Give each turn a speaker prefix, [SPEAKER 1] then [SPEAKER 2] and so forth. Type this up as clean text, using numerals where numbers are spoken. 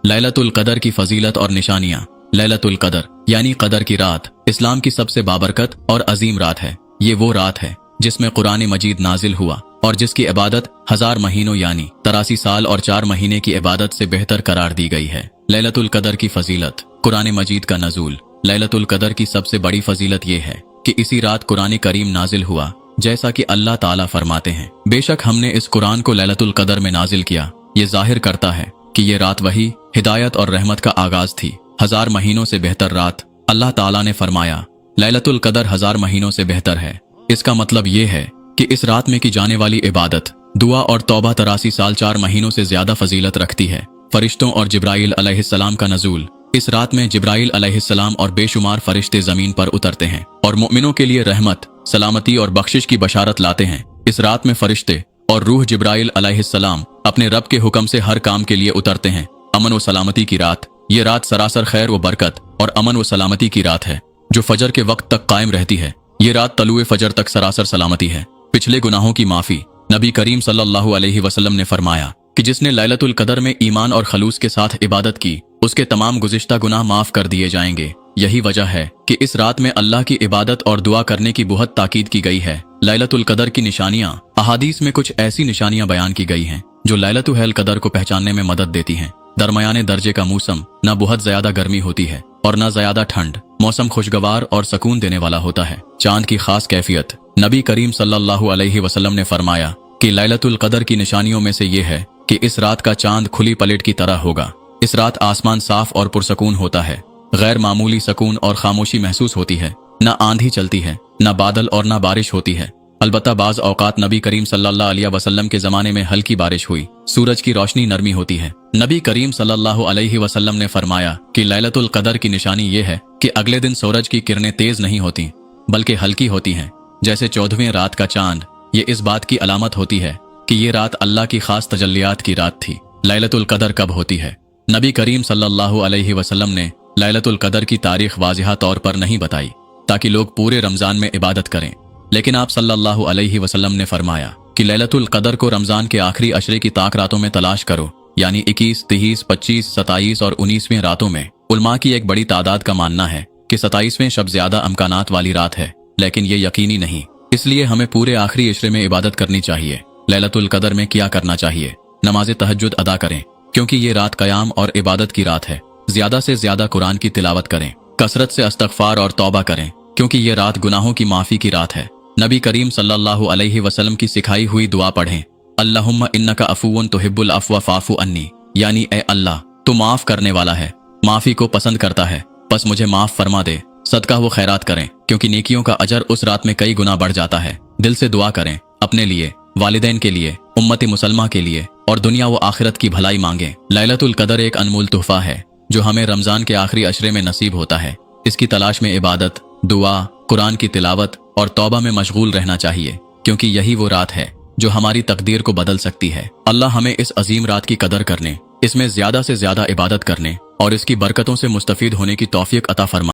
[SPEAKER 1] लैलतुल कदर की फजीलत और निशानियां। लैलतुल कदर यानी कदर की रात इस्लाम की सबसे बाबरकत और अजीम रात है। ये वो रात है जिसमें कुरान मजीद नाजिल हुआ और जिसकी इबादत 1000 महीनों यानी 83 साल और 4 महीने की इबादत से बेहतर करार दी गई है। लैलतुल कदर की फजीलत। कुरान मजीद का नजूल। लैलतुल कदर की सबसे बड़ी फजीलत ये है कि इसी रात कुरान करीम नाजिल हुआ, जैसा कि अल्लाह ताला फरमाते हैं, बेशक हमने इस कुरान को लैलतुल कदर में नाजिल किया। ये जाहिर करता है कि ये रात वही, हिदायत और रहमत का आगाज थी। 1000 महीनों से बेहतर रात। अल्लाह ताला ने फरमाया लैलतुल कदर 1000 महीनों से बेहतर है। इसका मतलब ये है कि इस रात में की जाने वाली इबादत, दुआ और तौबा 83 साल 4 महीनों से ज्यादा फजीलत रखती है। फरिश्तों और जिब्राइल अलैहिस्सलाम का नजूल। इस रात में जिब्राइल अलैहिस्सलाम और बेशुमार फरिश्ते जमीन पर उतरते हैं और मोमिनों के लिए रहमत, सलामती और बख्शिश की बशारत लाते हैं। इस रात में फरिश्ते और रूह जिब्राइल अलैहिस्सलाम अपने रब के हुक्म से हर काम के लिए उतरते हैं। अमन व सलामती की रात। ये रात सरासर खैर व बरकत और अमन व सलामती की रात है जो फजर के वक्त तक कायम रहती है। ये रात तलुए फजर तक सरासर सलामती है। पिछले गुनाहों की माफी। नबी करीम सल्लल्लाहु अलैहि वसल्लम ने फरमाया कि जिसने लैलतुल कदर में ईमान और खलूस के साथ इबादत की, उसके तमाम गुज़िश्ता गुनाह माफ कर दिए जाएंगे। यही वजह है कि इस रात में अल्लाह की इबादत और दुआ करने की बहुत ताकीद की गई है। लैलतुल कदर की निशानियां। अहादीस में कुछ ऐसी निशानियां बयान की गई हैं जो लैलतुल कदर को पहचानने में मदद देती हैं। दरमियाने दर्जे का मौसम। न बहुत ज्यादा गर्मी होती है और न ज्यादा ठंड। मौसम खुशगवार और सुकून देने वाला होता है। चांद की खास कैफियत। नबी करीम सल्लल्लाहु अलैहि वसल्लम ने फरमाया कि लैलतुल कदर की निशानियों में से ये है कि इस रात का चांद खुली प्लेट की तरह होगा। इस रात आसमान साफ और पुरसकून होता है। गैर मामूली सुकून और खामोशी महसूस होती है। न आंधी चलती है, न बादल और न बारिश होती है। अलबत्ता बाज औकात नबी करीम सल्लल्लाहु अलैहि वसल्लम के जमाने में हल्की बारिश हुई। सूरज की रोशनी नरमी होती है। नबी करीम सल्लल्लाहु अलैहि वसल्लम ने फरमाया कि लैलतुल कदर की निशानी ये है कि अगले दिन सूरज की किरणें तेज नहीं होती बल्कि हल्की होती हैं, जैसे 14वें रात का चांद। ये इस बात की अलामत होती है कि ये रात अल्लाह की खास तजल्लियात की रात थी। लैलतुल कदर कब होती है? नबी करीम सल्लल्लाहु अलैहि वसल्लम ने लैलतुल कदर की तारीख वाज़िहा तौर पर नहीं बताई ताकि लोग पूरे रमजान में इबादत करें, लेकिन आप सल्लल्लाहु अलैहि वसल्लम ने फरमाया कि लैलतुल कदर को रमजान के आखिरी अशरे की ताक रातों में तलाश करो, यानी 21, 23, 25, 27 और 19वें रातों में। उलमा की एक बड़ी तादाद का मानना है कि 27वें शब ज्यादा अमकानात वाली रात है, लेकिन ये यकीनी नहीं। इसलिए हमें पूरे आखिरी इशरे में इबादत करनी चाहिए। लैलतुल कदर में क्या करना चाहिए? नमाज तहज्जुद अदा करें, क्योंकि ये रात कयाम और इबादत की रात है। ज्यादा से ज्यादा कुरान की तिलावत करें। कसरत से इस्तग़फ़ार और तौबा करें, क्योंकि ये रात गुनाहों की माफी की रात है। नबी करीम सल्लल्लाहु अलैहि वसल्लम की सिखाई हुई दुआ पढ़ें। अल्लाहुम्मा इन्नका अफ़ुव्वुन तुहिब्बुल अफ़्व फ़ाफ़ु अन्नी, यानी ए अल्लाह, तू माफ करने वाला है, माफी को पसंद करता है, बस मुझे माफ फरमा दे। सदका व खैरात करें, क्योंकि नेकियों का अजर उस रात में कई गुना बढ़ जाता है। दिल से दुआ करें, अपने लिए, वालिदैन के लिए, उम्मत मुसलमा के लिए और दुनिया व आखिरत की भलाई मांगें। लैलतुल कदर एक अनमोल तोहफा है जो हमें रमजान के आखिरी अशरे में नसीब होता है। इसकी तलाश में इबादत, दुआ, कुरान की तिलावत और तौबा में मशगूल रहना चाहिए, क्योंकि यही वो रात है जो हमारी तकदीर को बदल सकती है। अल्लाह हमें इस अजीम रात की कदर करने, इसमें ज्यादा से ज्यादा इबादत करने और इसकी बरकतों से मुस्तफीद होने की तौफीक अता फरमा।